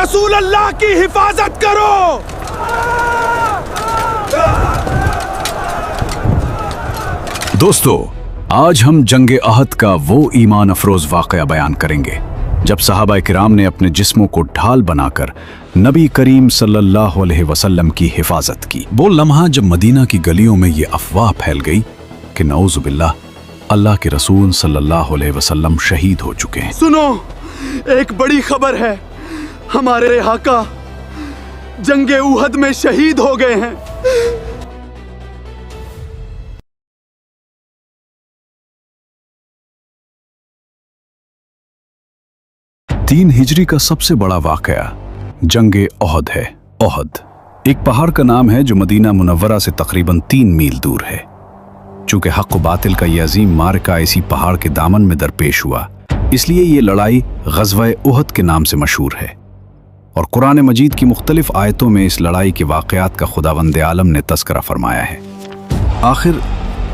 رسول اللہ کی حفاظت کرو۔ دوستو، آج ہم جنگ احد کا وہ ایمان افروز واقعہ بیان کریں گے جب صحابہ کرام نے اپنے جسموں کو ڈھال بنا کر نبی کریم صلی اللہ علیہ وسلم کی حفاظت کی۔ وہ لمحہ جب مدینہ کی گلیوں میں یہ افواہ پھیل گئی کہ نعوذ باللہ اللہ کے رسول صلی اللہ علیہ وسلم شہید ہو چکے ہیں۔ سنو، ایک بڑی خبر ہے، ہمارے آقا جنگ احد میں شہید ہو گئے ہیں۔ 3 ہجری کا سب سے بڑا واقعہ جنگ احد ہے۔ احد ایک پہاڑ کا نام ہے جو مدینہ منورہ سے تقریباً 3 میل دور ہے۔ چونکہ حق و باطل کا یہ عظیم معرکہ اسی پہاڑ کے دامن میں درپیش ہوا، اس لیے یہ لڑائی غزوہ احد کے نام سے مشہور ہے، اور قرآن مجید کی مختلف آیتوں میں اس لڑائی کے واقعات کا خداوند عالم نے تذکرہ فرمایا ہے۔ آخر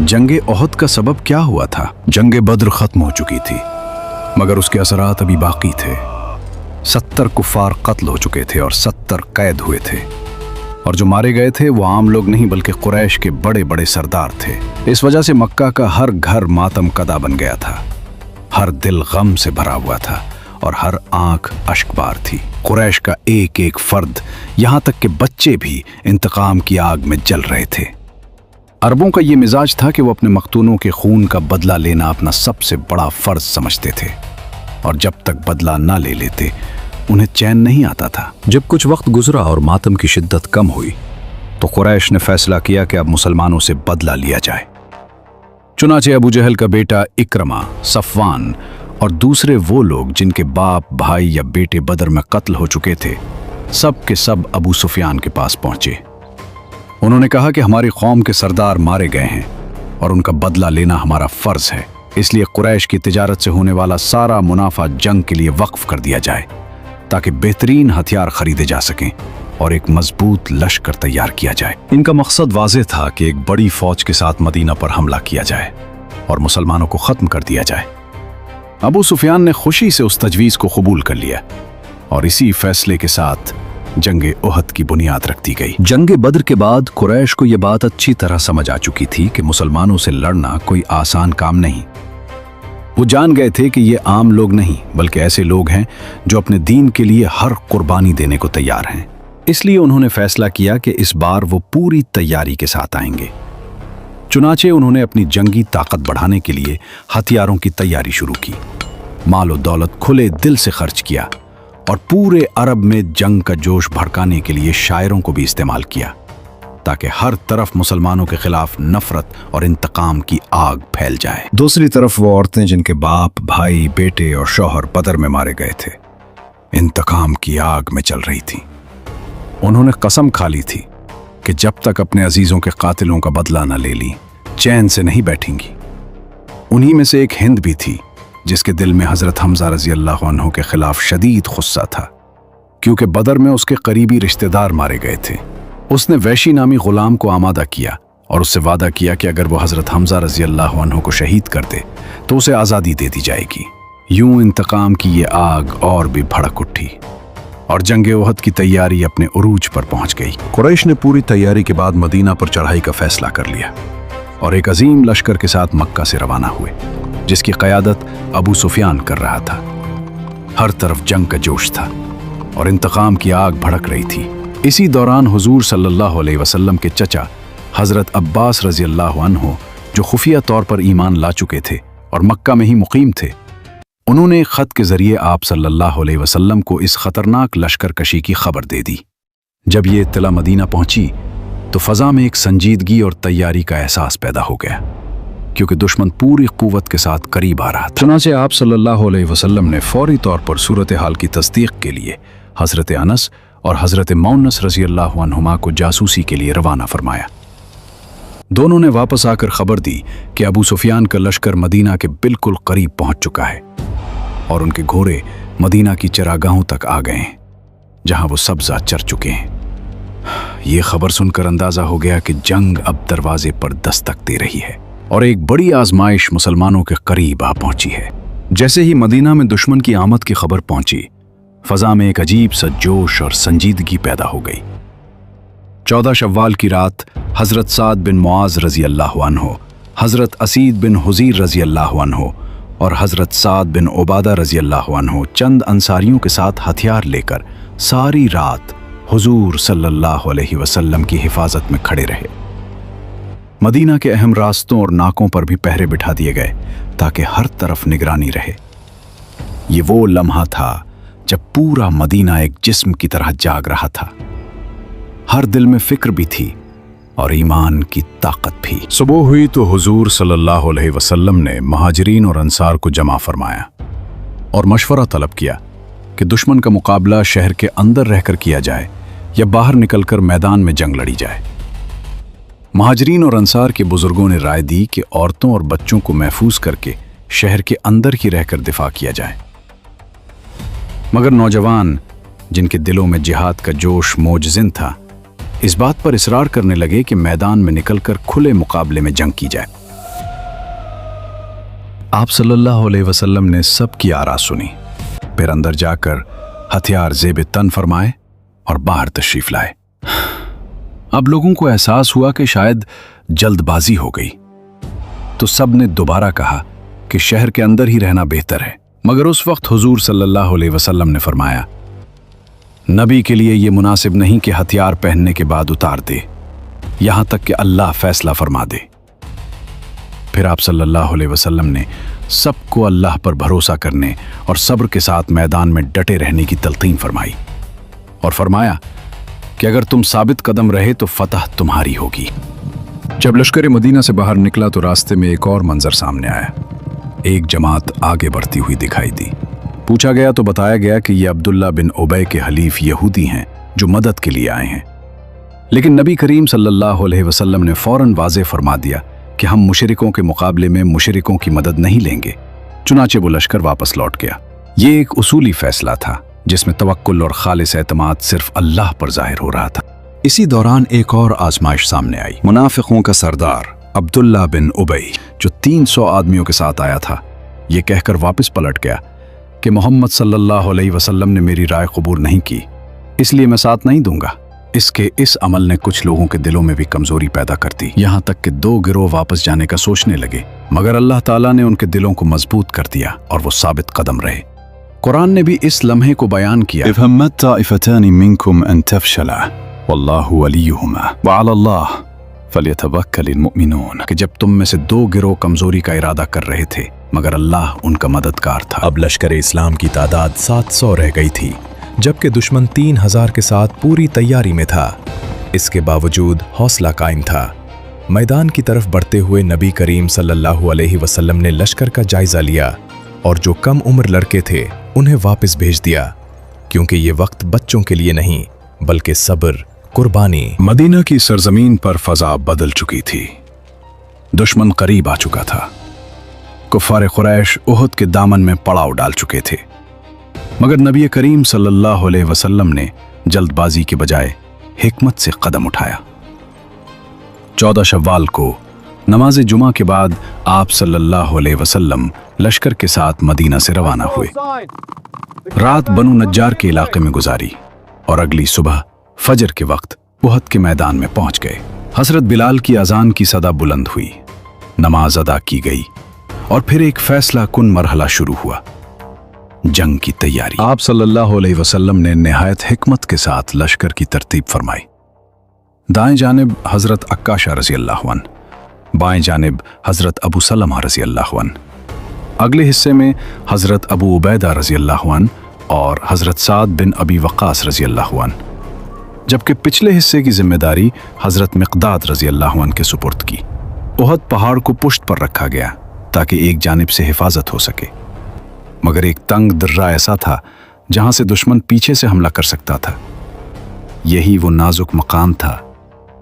جنگ احد کا سبب کیا ہوا تھا؟ جنگ بدر ختم ہو چکی تھی، مگر اس کے اثرات ابھی باقی تھے۔ 70 کفار قتل ہو چکے تھے اور 70 قید ہوئے تھے، اور جو مارے گئے تھے وہ عام لوگ نہیں بلکہ قریش کے بڑے بڑے سردار تھے۔ اس وجہ سے مکہ کا ہر گھر ماتم کدا بن گیا تھا، ہر دل غم سے بھرا ہوا تھا اور ہر آنکھ اشک بار تھی۔ قریش کا ایک ایک فرد، یہاں تک کہ بچے بھی انتقام کی آگ میں جل رہے تھے۔ عربوں کا یہ مزاج تھا کہ وہ اپنے مقتولوں کے خون کا بدلہ لینا اپنا سب سے بڑا فرض سمجھتے تھے، اور جب تک بدلہ نہ لے لیتے انہیں چین نہیں آتا تھا۔ جب کچھ وقت گزرا اور ماتم کی شدت کم ہوئی تو قریش نے فیصلہ کیا کہ اب مسلمانوں سے بدلہ لیا جائے۔ چنانچہ ابو جہل کا بیٹا اکرمہ، صفوان اور دوسرے وہ لوگ جن کے باپ، بھائی یا بیٹے بدر میں قتل ہو چکے تھے، سب کے سب ابو سفیان کے پاس پہنچے۔ انہوں نے کہا کہ ہماری قوم کے سردار مارے گئے ہیں اور ان کا بدلہ لینا ہمارا فرض ہے، اس لیے قریش کی تجارت سے ہونے والا سارا منافع جنگ کے لیے وقف کر دیا جائے تاکہ بہترین ہتھیار خریدے جا سکیں اور ایک مضبوط لشکر تیار کیا جائے۔ ان کا مقصد واضح تھا کہ ایک بڑی فوج کے ساتھ مدینہ پر حملہ کیا جائے اور مسلمانوں کو ختم کر دیا جائے۔ ابو سفیان نے خوشی سے اس تجویز کو قبول کر لیا اور اسی فیصلے کے ساتھ جنگ احد کی بنیاد رکھ دی گئی۔ جنگ بدر کے بعد قریش کو یہ بات اچھی طرح سمجھ آ چکی تھی کہ مسلمانوں سے لڑنا کوئی آسان کام نہیں۔ وہ جان گئے تھے کہ یہ عام لوگ نہیں بلکہ ایسے لوگ ہیں جو اپنے دین کے لیے ہر قربانی دینے کو تیار ہیں۔ اس لیے انہوں نے فیصلہ کیا کہ اس بار وہ پوری تیاری کے ساتھ آئیں گے۔ چنانچہ انہوں نے اپنی جنگی طاقت بڑھانے کے لیے ہتھیاروں کی تیاری شروع کی، مال و دولت کھلے دل سے خرچ کیا، اور پورے عرب میں جنگ کا جوش بھڑکانے کے لیے شاعروں کو بھی استعمال کیا تاکہ ہر طرف مسلمانوں کے خلاف نفرت اور انتقام کی آگ پھیل جائے۔ دوسری طرف وہ عورتیں جن کے باپ، بھائی، بیٹے اور شوہر بدر میں مارے گئے تھے، انتقام کی آگ میں چل رہی تھیں۔ انہوں نے قسم کھا لی تھی کہ جب تک اپنے عزیزوں کے قاتلوں کا بدلہ نہ لے لی چین سے نہیں بیٹھیں گی۔ انہی میں سے ایک ہند بھی تھی جس کے دل میں حضرت حمزہ رضی اللہ عنہ کے خلاف شدید غصہ تھا، کیونکہ بدر میں اس کے قریبی رشتہ دار مارے گئے تھے۔ اس نے ویشی نامی غلام کو آمادہ کیا اور اس سے وعدہ کیا کہ اگر وہ حضرت حمزہ رضی اللہ عنہ کو شہید کر دے تو اسے آزادی دے دی جائے گی۔ یوں انتقام کی یہ آگ اور بھی بھڑک اٹھی اور جنگ احد کی تیاری اپنے عروج پر پہنچ گئی۔ قریش نے پوری تیاری کے بعد مدینہ پر چڑھائی کا فیصلہ کر لیا اور ایک عظیم لشکر کے ساتھ مکہ سے روانہ ہوئے، جس کی قیادت ابو سفیان کر رہا تھا۔ ہر طرف جنگ کا جوش تھا اور انتقام کی آگ بھڑک رہی تھی۔ اسی دوران حضور صلی اللہ علیہ وسلم کے چچا حضرت عباس رضی اللہ عنہ، جو خفیہ طور پر ایمان لا چکے تھے اور مکہ میں ہی مقیم تھے، انہوں نے ایک خط کے ذریعے آپ صلی اللہ علیہ وسلم کو اس خطرناک لشکر کشی کی خبر دے دی۔ جب یہ اطلاع مدینہ پہنچی تو فضا میں ایک سنجیدگی اور تیاری کا احساس پیدا ہو گیا، کیونکہ دشمن پوری قوت کے ساتھ قریب آ رہا تھا۔ چنانچہ آپ صلی اللہ علیہ وسلم نے فوری طور پر صورتحال کی تصدیق کے لیے حضرت انس اور حضرت مونس رضی اللہ عنہما کو جاسوسی کے لیے روانہ فرمایا۔ دونوں نے واپس آ کر خبر دی کہ ابو سفیان کا لشکر مدینہ کے بالکل قریب پہنچ چکا ہے اور ان کے گھوڑے مدینہ کی چراگاہوں تک آ گئے ہیں جہاں وہ سبزہ چر چکے ہیں۔ یہ خبر سن کر اندازہ ہو گیا کہ جنگ اب دروازے پر دستک دے رہی ہے اور ایک بڑی آزمائش مسلمانوں کے قریب آ پہنچی ہے۔ جیسے ہی مدینہ میں دشمن کی آمد کی خبر پہنچی، फजा में एक अजीब सा जोश और संजीदगी पैदा हो गई। 14 शव्वाल की रात हजरत साद बिन मुआज रजी अल्लाह अन्हो, हजरत असीद बिन हुजीर रजी अल्लाह अन्हो और हजरत साद बिन उबादा रजी अल्लाह अन्हो चंद अंसारियों के साथ हथियार लेकर सारी रात हुजूर सल्लल्लाहु अलैहि वसल्लम की हिफाजत में खड़े रहे। मदीना के अहम रास्तों और नाकों पर भी पहरे बिठा दिए गए ताकि हर तरफ निगरानी रहे। ये वो लम्हा था जब पूरा मदीना एक जिस्म की तरह जाग रहा था। हर दिल में फिक्र भी थी और ईमान की ताकत भी। सुबह हुई तो हुजूर सल्लल्लाहु अलैहि वसल्लम ने महाजिरीन और अंसार को जमा फरमाया और मशवरा तलब किया कि दुश्मन का मुकाबला शहर के अंदर रहकर किया जाए या बाहर निकलकर मैदान में जंग लड़ी जाए। महाजिरीन और अंसार के बुजुर्गों ने राय दी कि औरतों और बच्चों को महफूज करके शहर के अंदर ही रहकर दिफा किया जाए, मगर नौजवान जिनके दिलों में जिहाद का जोश मोजजिन था इस बात पर इसरार करने लगे कि मैदान में निकलकर खुले मुकाबले में जंग की जाए। आप सल्लल्लाहु अलैहि वसल्लम ने सबकी आरा सुनी, फिर अंदर जाकर हथियार ज़ेब तन फरमाए और बाहर तशरीफ लाए। अब लोगों को एहसास हुआ कि शायद जल्दबाजी हो गई, तो सब ने दोबारा कहा कि शहर के अंदर ही रहना बेहतर है। मगर उस वक्त हुजूर सल्लल्लाहु अलैहि वसल्लम ने फरमाया, नबी के लिए यह मुनासिब नहीं कि हथियार पहनने के बाद उतार दे, यहां तक कि अल्लाह फैसला फरमा दे। फिर आप सल्लल्लाहु अलैहि वसल्लम ने सबको अल्लाह पर भरोसा करने और सब्र के साथ मैदान में डटे रहने की तलकीन फरमाई और फरमाया कि अगर तुम साबित कदम रहे तो फतह तुम्हारी होगी। जब लश्कर मदीना से बाहर निकला तो रास्ते में एक और मंजर सामने आया। एक जमात आगे बढ़ती हुई दिखाई दी। पूछा गया तो बताया गया कि ये अब्दुल्ला बिन उबय के हलीफ यहूदी हैं जो मदद के लिए आए हैं। लेकिन नबी करीम सल्लल्लाहु अलैहि वसल्लम ने फौरन वाज़े फरमा दिया कि हम मुशरिकों के मुकाबले में मुशरिकों की मदद नहीं लेंगे। चुनाचे वो लश्कर वापस लौट गया। ये एक उसूली फैसला था जिसमें तवक्कुल और खालिस एतमाद सिर्फ अल्लाह पर जाहिर हो रहा था। इसी दौरान एक और आजमाइश सामने आई। मुनाफिकों का सरदार अब्दुल्ला बिन उबई जो 300 आदमियों के साथ आया था, ये कहकर वापस पलट गया कि मोहम्मद सल्लल्लाहु अलैहि वसल्लम ने मेरी राय कबूल नहीं की, इसलिए मैं साथ नहीं दूंगा। इसके इस अमल ने कुछ लोगों के दिलों में भी कमजोरी पैदा कर दी, यहाँ तक कि 2 गिरोह वापस जाने का सोचने लगे, मगर अल्लाह ताला ने उनके दिलों को मजबूत कर दिया और वो साबित कदम रहे। कुरान ने भी इस लम्हे को बयान किया, इज़ हम्मत ताइफतानी मिनकुम अन तफशला वल्लाहु वलियुहुमा व अलल्लाह फलियतवक्कलिल मुमिनून, कि जब तुम में से 2 गिरोह कमजोरी का इरादा कर रहे थे मगर अल्लाह उनका मददगार था। अब लश्कर इस्लाम की तादाद 700 रह गई थी, जबकि दुश्मन 3000 के साथ पूरी तैयारी में था। इसके बावजूद हौसला कायम था। मैदान की तरफ बढ़ते हुए नबी करीम सल्लल्लाहु अलैहि वसल्लम ने लश्कर का जायजा लिया और जो कम उम्र लड़के थे उन्हें वापस भेज दिया, क्योंकि ये वक्त बच्चों के लिए नहीं बल्कि सब्र, कुर्बानी। मदीना की सरजमीन पर फजा बदल चुकी थी। दुश्मन करीब आ चुका था। कुफार कुरैश उहद के दामन में पड़ाव डाल चुके थे, मगर नबी करीम सल्लल्लाहु अलैहि वसल्लम ने जल्दबाजी के बजाय हिकमत से कदम उठाया। 14 शव्वाल को नमाज जुमा के बाद आप सल्लल्लाहु अलैहि वसल्लम लश्कर के साथ मदीना से रवाना हुए। रात बनु नज्जार के इलाके में गुजारी और अगली सुबह फजर के वक्त उहद के मैदान में पहुंच गए। हजरत बिलाल की अजान की सदा बुलंद हुई, नमाज अदा की गई और फिर एक फैसला कुन मरहला शुरू हुआ, जंग की तैयारी। आप सल्लल्लाहु अलैहि वसल्लम ने निहायत हिकमत के साथ लश्कर की तरतीब फरमाई। दाएं जानिब हजरत अक्काशा रज़ी अल्लाहु अन्हु, बाएं जानिब हजरत अबू सलमा रज़ी अल्लाहु अन्हु, अगले हिस्से में हजरत अबू उबैदा रज़ी अल्लाहु अन्हु और हजरत साद बिन अबी वक़ास रज़ी अल्लाहु अन्हु, जबकि पिछले हिस्से की जिम्मेदारी हजरत मिक़दाद रज़ी अल्लाहु अन्हु के सुपुर्द की। उहद पहाड़ को पुश्त पर रखा गया ताकि एक जानिब से हिफाजत हो सके, मगर एक तंग दर्रा ऐसा था जहां से दुश्मन पीछे से हमला कर सकता था। यही वो नाजुक मकाम था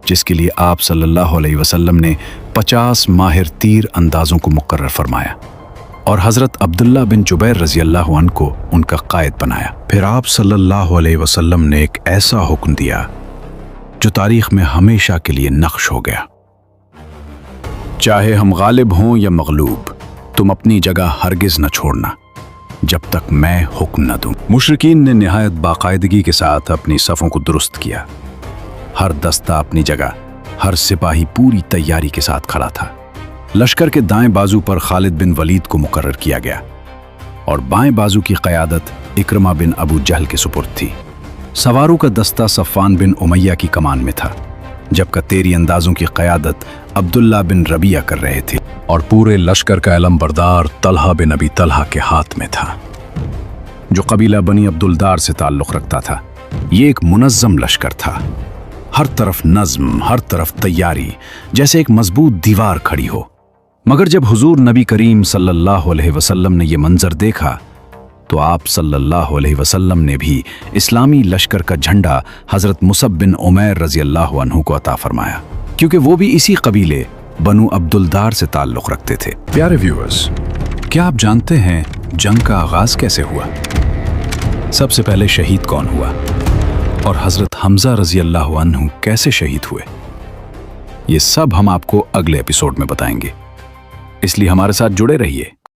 जिसके लिए आप सल्लल्लाहु अलैहि वसल्लम ने 50 माहिर तीर अंदाजों को मुकर्रर फरमाया और हजरत अब्दुल्ला बिन जुबैर रज़ी अल्लाहु अन्हु को उनका कायद बनाया। फिर आप सल्लल्लाहु अलैहि वसल्लम ने एक ऐसा हुक्म दिया जो तारीख में हमेशा के लिए नक्श हो गया, चाहे हम गालिब हों या मगलूब, तुम अपनी जगह हरगिज न छोड़ना। जब तक मैं हुक्म न दूं। मुशरिकीन ने निहायत बाकायदगी के साथ अपनी सफ़ों को दुरुस्त किया। हर दस्ता अपनी जगह, हर सिपाही पूरी तैयारी के साथ खड़ा था। लश्कर के दाएं बाजू पर खालिद बिन वलीद को मुकर्रर किया गया और बाएं बाजू की क़यादत इक्रमा बिन अबू जहल के सुपुर्द थी। सवारों का दस्ता सफ़ान बिन उमैया की कमान में था, जबकि तेरी अंदाजों की क़यादत अब्दुल्ला बिन रबिया कर रहे थे और पूरे लश्कर का अलमबरदार तलहा बिन अबी तलहा के हाथ में था, जो कबीला बनी अब्दुलदार से ताल्लुक़ रखता था। ये एक मुनज़्ज़म लश्कर था, हर तरफ नज़्म, हर तरफ तैयारी, जैसे एक मजबूत दीवार खड़ी हो। मगर जब हुजूर नबी करीम सल्लल्लाहु अलैहि वसल्लम ने यह मंजर देखा तो आप सल्लल्लाहु अलैहि वसल्लम ने भी इस्लामी लश्कर का झंडा हज़रत मुसब बिन उमैर रज़ी अल्लाहु अन्हु को अता फरमाया, क्योंकि वो भी इसी कबीले बनु अब्दुलदार से ताल्लुक़ रखते थे। प्यारे व्यूअर्स, क्या आप जानते हैं जंग का आगाज़ कैसे हुआ? सबसे पहले शहीद कौन हुआ और हज़रत हमज़ा रज़ी अल्लाहु अन्हु कैसे शहीद हुए? ये सब हम आपको अगले एपिसोड में बताएंगे, इसलिए हमारे साथ जुड़े रहिए।